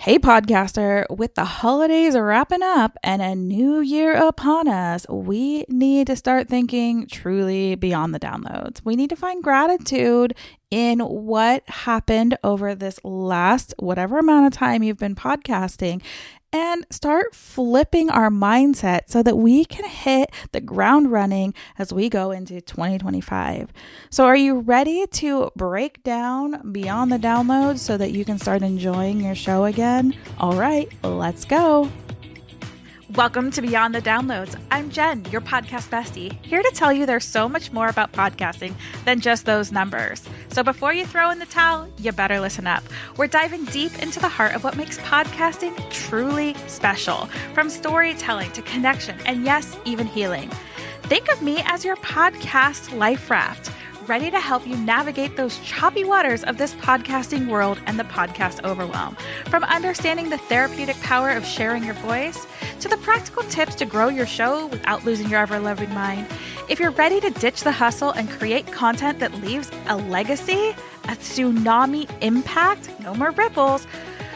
Hey, podcaster, with the holidays wrapping up and a new year upon us, we need to start thinking truly beyond the downloads. We need to find gratitude in what happened over this last whatever amount of time you've been podcasting and start flipping our mindset so that we can hit the ground running as we go into 2025. So are you ready to break down beyond the downloads so that you can start enjoying your show again? All right, let's go. Welcome to Beyond the Downloads. I'm Jen, your podcast bestie, here to tell you there's so much more about podcasting than just those numbers. So before you throw in the towel, you better listen up. We're diving deep into the heart of what makes podcasting truly special, from storytelling to connection, and yes, even healing. Think of me as your podcast life raft, ready to help you navigate those choppy waters of this podcasting world and the podcast overwhelm. From understanding the therapeutic power of sharing your voice to the practical tips to grow your show without losing your ever-loving mind. If you're ready to ditch the hustle and create content that leaves a legacy, a tsunami impact, no more ripples.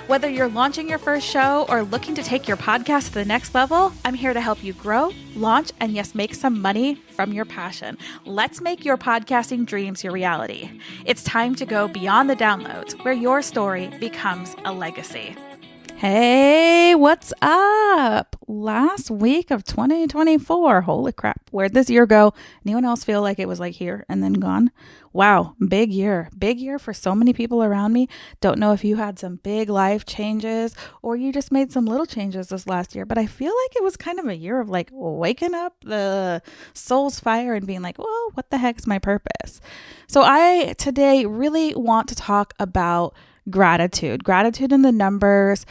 Whether you're launching your first show or looking to take your podcast to the next level, I'm here to help you grow, launch, and yes, make some money from your passion. Let's make your podcasting dreams your reality. It's time to go beyond the downloads, where your story becomes a legacy. Hey, what's up? Last week of 2024. Holy crap. Where'd this year go? Anyone else feel like it was like here and then gone? Wow, big year. Big year for so many people around me. Don't know if you had some big life changes or you just made some little changes this last year, but I feel like it was kind of a year of like waking up the soul's fire and being like, well, what the heck's my purpose? So I today really want to talk about gratitude in the numbers,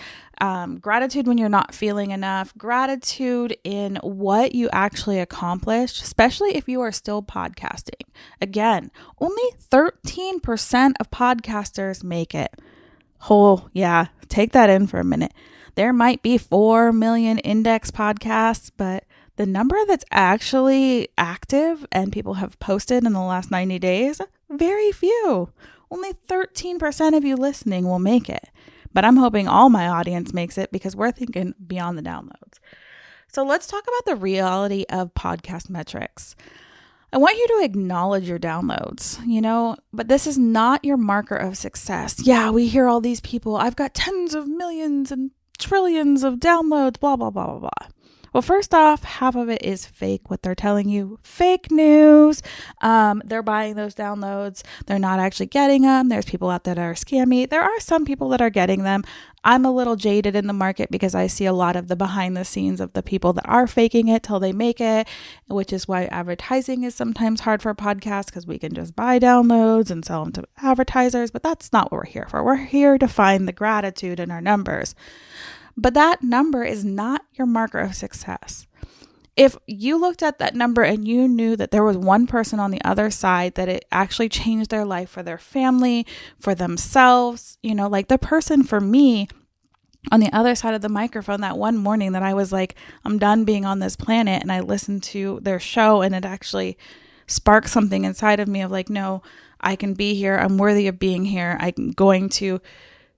gratitude when you're not feeling enough, gratitude in what you actually accomplished, especially if you are still podcasting. Again, only 13% of podcasters make it. Oh, yeah, take that in for a minute. There might be 4 million index podcasts, but the number that's actually active and people have posted in the last 90 days, very few. Only 13% of you listening will make it. But I'm hoping all my audience makes it because we're thinking beyond the downloads. So let's talk about the reality of podcast metrics. I want you to acknowledge your downloads, but this is not your marker of success. Yeah, we hear all these people, I've got tens of millions and trillions of downloads, blah, blah, blah, blah, blah. Well, first off, half of it is fake, what they're telling you. Fake news. They're buying those downloads. They're not actually getting them. There's people out there that are scammy. There are some people that are getting them. I'm a little jaded in the market because I see a lot of the behind the scenes of the people that are faking it till they make it, which is why advertising is sometimes hard for podcasts because we can just buy downloads and sell them to advertisers. But that's not what we're here for. We're here to find the gratitude in our numbers. But that number is not your marker of success. If you looked at that number and you knew that there was one person on the other side that it actually changed their life for their family, for themselves, like the person for me on the other side of the microphone that one morning that I was like, I'm done being on this planet, and I listened to their show and it actually sparked something inside of me of like, no, I can be here. I'm worthy of being here. I'm going to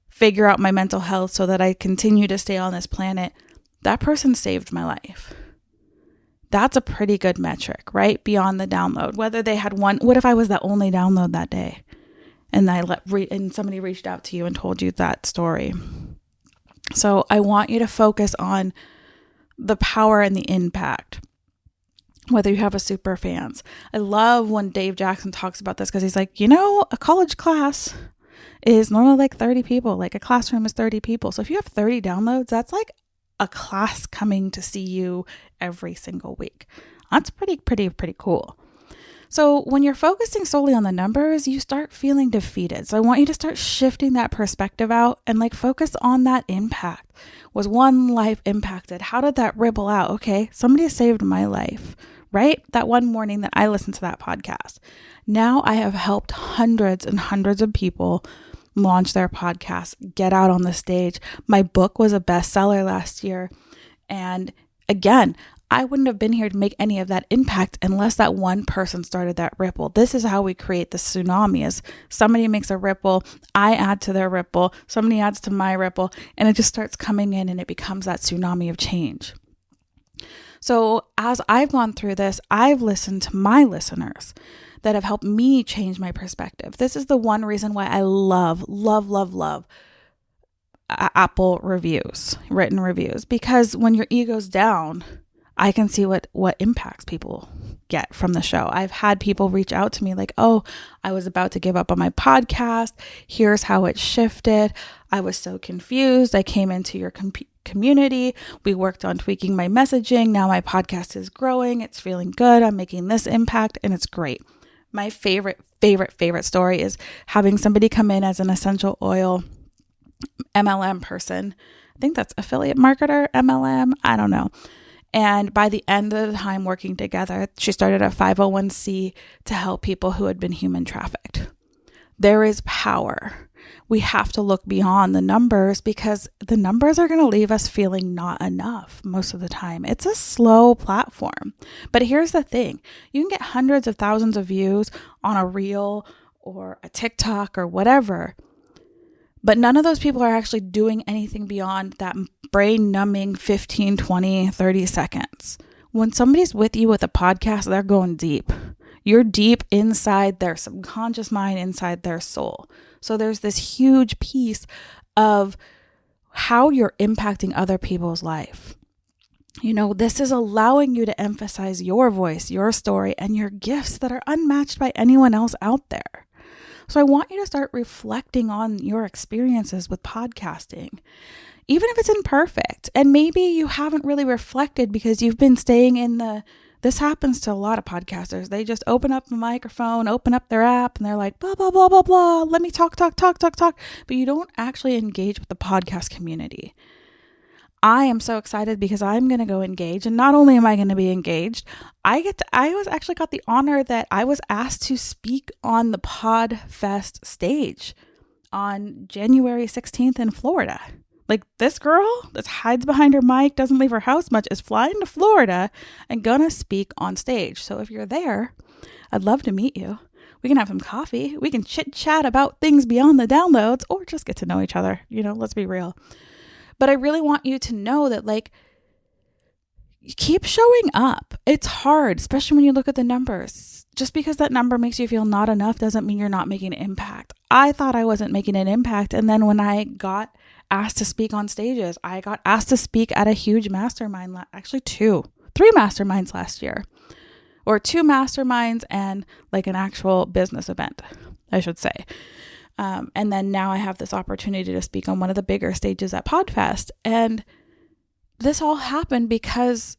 figure out my mental health so that I continue to stay on this planet. That person saved my life. That's a pretty good metric, right? Beyond the download. Whether they had one, what if I was the only download that day and and somebody reached out to you and told you that story? So I want you to focus on the power and the impact. Whether you have a super fans. I love when Dave Jackson talks about this because he's like, a college class is normally like 30 people, like a classroom is 30 people. So if you have 30 downloads, that's like a class coming to see you every single week. That's pretty cool. So when you're focusing solely on the numbers, you start feeling defeated. So I want you to start shifting that perspective out and focus on that impact. Was one life impacted? How did that ripple out? Okay, somebody saved my life, right? That one morning that I listened to that podcast. Now I have helped hundreds and hundreds of people launch their podcasts, get out on the stage. My book was a bestseller last year. And again, I wouldn't have been here to make any of that impact unless that one person started that ripple. This is how we create the tsunami, is somebody makes a ripple, I add to their ripple, somebody adds to my ripple, and it just starts coming in and it becomes that tsunami of change. So as I've gone through this, I've listened to my listeners that have helped me change my perspective. This is the one reason why I love Apple reviews, written reviews, because when your ego's down, I can see what impacts people get from the show. I've had people reach out to me like, oh, I was about to give up on my podcast. Here's how it shifted. I was so confused. I came into your community. We worked on tweaking my messaging. Now my podcast is growing. It's feeling good. I'm making this impact and it's great. My favorite story is having somebody come in as an essential oil MLM person. I think that's affiliate marketer, MLM. I don't know. And by the end of the time working together, she started a 501c to help people who had been human trafficked. There is power. We have to look beyond the numbers because the numbers are going to leave us feeling not enough most of the time. It's a slow platform. But here's the thing. You can get hundreds of thousands of views on a reel or a TikTok or whatever. But none of those people are actually doing anything beyond that brain-numbing 15, 20, 30 seconds. When somebody's with you with a podcast, they're going deep. You're deep inside their subconscious mind, inside their soul. So there's this huge piece of how you're impacting other people's life. You know, this is allowing you to emphasize your voice, your story, and your gifts that are unmatched by anyone else out there. So I want you to start reflecting on your experiences with podcasting, even if it's imperfect. And maybe you haven't really reflected because you've been staying in this happens to a lot of podcasters. They just open up the microphone, open up their app, and they're like, blah, blah, blah, blah, blah. Let me talk. But you don't actually engage with the podcast community. I am so excited because I'm going to go engage. And not only am I going to be engaged, I got the honor that I was asked to speak on the PodFest stage on January 16th in Florida. Like, this girl that hides behind her mic, doesn't leave her house much, is flying to Florida and gonna speak on stage. So if you're there, I'd love to meet you. We can have some coffee. We can chit chat about things beyond the downloads or just get to know each other. You know, let's be real. But I really want you to know that, like, keep showing up. It's hard, especially when you look at the numbers. Just because that number makes you feel not enough doesn't mean you're not making an impact. I thought I wasn't making an impact. And then when I got asked to speak on stages, I got asked to speak at a huge mastermind, actually 3 masterminds last year, or 2 masterminds and like an actual business event, I should say. And then now I have this opportunity to speak on one of the bigger stages at PodFest. And this all happened because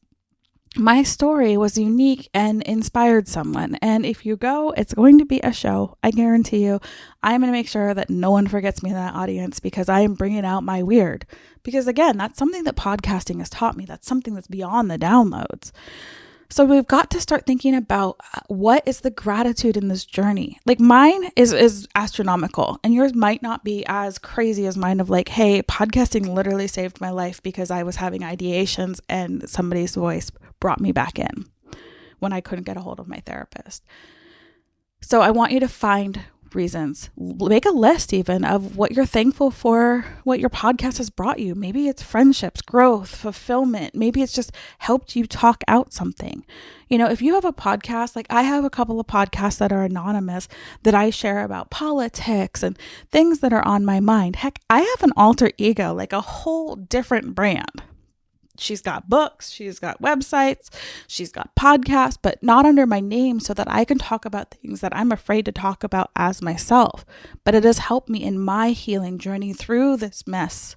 my story was unique and inspired someone. And if you go, it's going to be a show. I guarantee you. I'm going to make sure that no one forgets me in that audience because I am bringing out my weird. Because again, that's something that podcasting has taught me. That's something that's beyond the downloads. So we've got to start thinking about what is the gratitude in this journey. Like, mine is astronomical and yours might not be as crazy as mine of like, hey, podcasting literally saved my life because I was having ideations and somebody's voice brought me back in when I couldn't get a hold of my therapist. So I want you to find reasons. Make a list even of what you're thankful for, what your podcast has brought you. Maybe it's friendships, growth, fulfillment. Maybe it's just helped you talk out something. You know, if you have a podcast, like I have a couple of podcasts that are anonymous that I share about politics and things that are on my mind. Heck, I have an alter ego, like a whole different brand. She's got books, she's got websites, she's got podcasts, but not under my name so that I can talk about things that I'm afraid to talk about as myself. But it has helped me in my healing journey through this mess.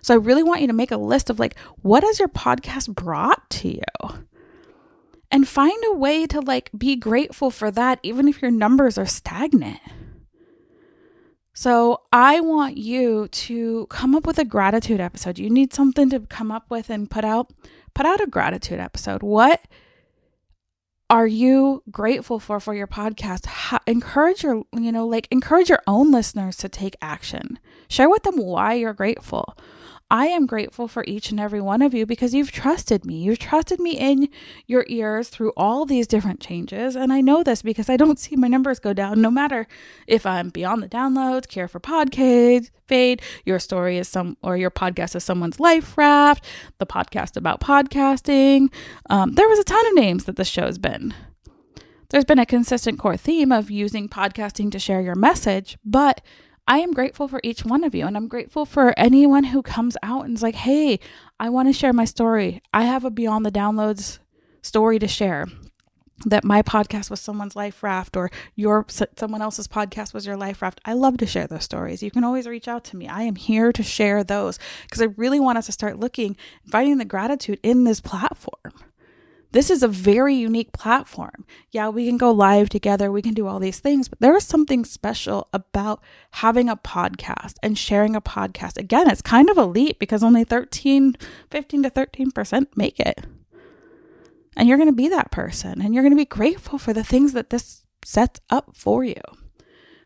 So I really want you to make a list of like, what has your podcast brought to you? And find a way to like be grateful for that, even if your numbers are stagnant. So I want you to come up with a gratitude episode. You need something to come up with and put out a gratitude episode. What are you grateful for your podcast? Encourage your own listeners to take action. Share with them why you're grateful. I am grateful for each and every one of you because you've trusted me. You've trusted me in your ears through all these different changes. And I know this because I don't see my numbers go down, no matter if I'm beyond the downloads, care for podcast, fade, your story is or your podcast is someone's life raft, the podcast about podcasting. There was a ton of names that this show's been. There's been a consistent core theme of using podcasting to share your message, but I am grateful for each one of you, and I'm grateful for anyone who comes out and is like, hey, I want to share my story. I have a Beyond the Downloads story to share, that my podcast was someone's life raft, or someone else's podcast was your life raft. I love to share those stories. You can always reach out to me. I am here to share those because I really want us to start finding the gratitude in this platform. This is a very unique platform. Yeah, we can go live together. We can do all these things, but there is something special about having a podcast and sharing a podcast. Again, it's kind of a leap because only 15 to 13% make it. And you're going to be that person, and you're going to be grateful for the things that this sets up for you.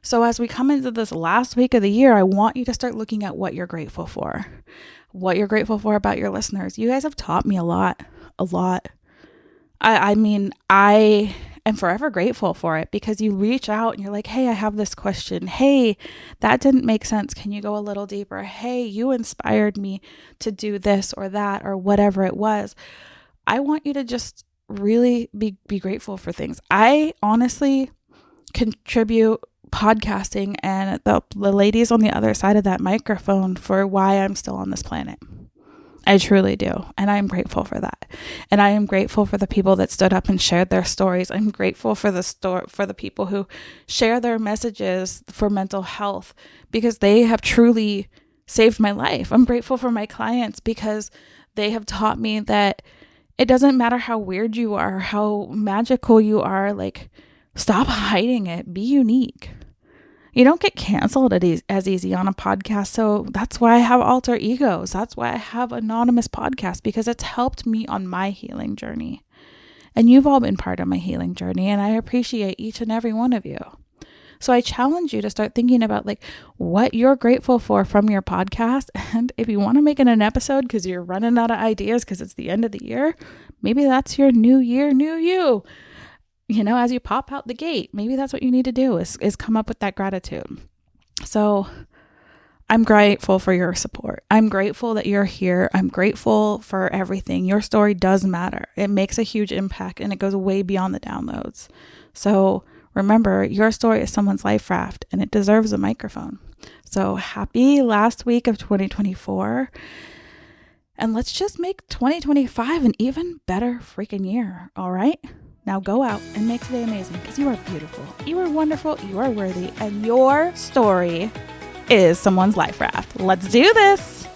So as we come into this last week of the year, I want you to start looking at what you're grateful for. What you're grateful for about your listeners. You guys have taught me a lot. I mean, I am forever grateful for it because you reach out and you're like, hey, I have this question. Hey, that didn't make sense. Can you go a little deeper? Hey, you inspired me to do this or that or whatever it was. I want you to just really be grateful for things. I honestly contribute podcasting and the ladies on the other side of that microphone for why I'm still on this planet. I truly do. And I'm grateful for that. And I am grateful for the people that stood up and shared their stories. I'm grateful for the people who share their messages for mental health because they have truly saved my life. I'm grateful for my clients because they have taught me that it doesn't matter how weird you are, how magical you are, like, stop hiding it. Be unique. You don't get canceled as easy on a podcast. So that's why I have alter egos. That's why I have anonymous podcasts, because it's helped me on my healing journey. And you've all been part of my healing journey, and I appreciate each and every one of you. So I challenge you to start thinking about like what you're grateful for from your podcast. And if you want to make it an episode because you're running out of ideas because it's the end of the year, maybe that's your new year, new you. You know, as you pop out the gate, maybe that's what you need to do is come up with that gratitude. So I'm grateful for your support. I'm grateful that you're here. I'm grateful for everything. Your story does matter. It makes a huge impact and it goes way beyond the downloads. So remember, your story is someone's life raft and it deserves a microphone. So happy last week of 2024. And let's just make 2025 an even better freaking year. All right? Now go out and make today amazing because you are beautiful, you are wonderful, you are worthy, and your story is someone's life raft. Let's do this.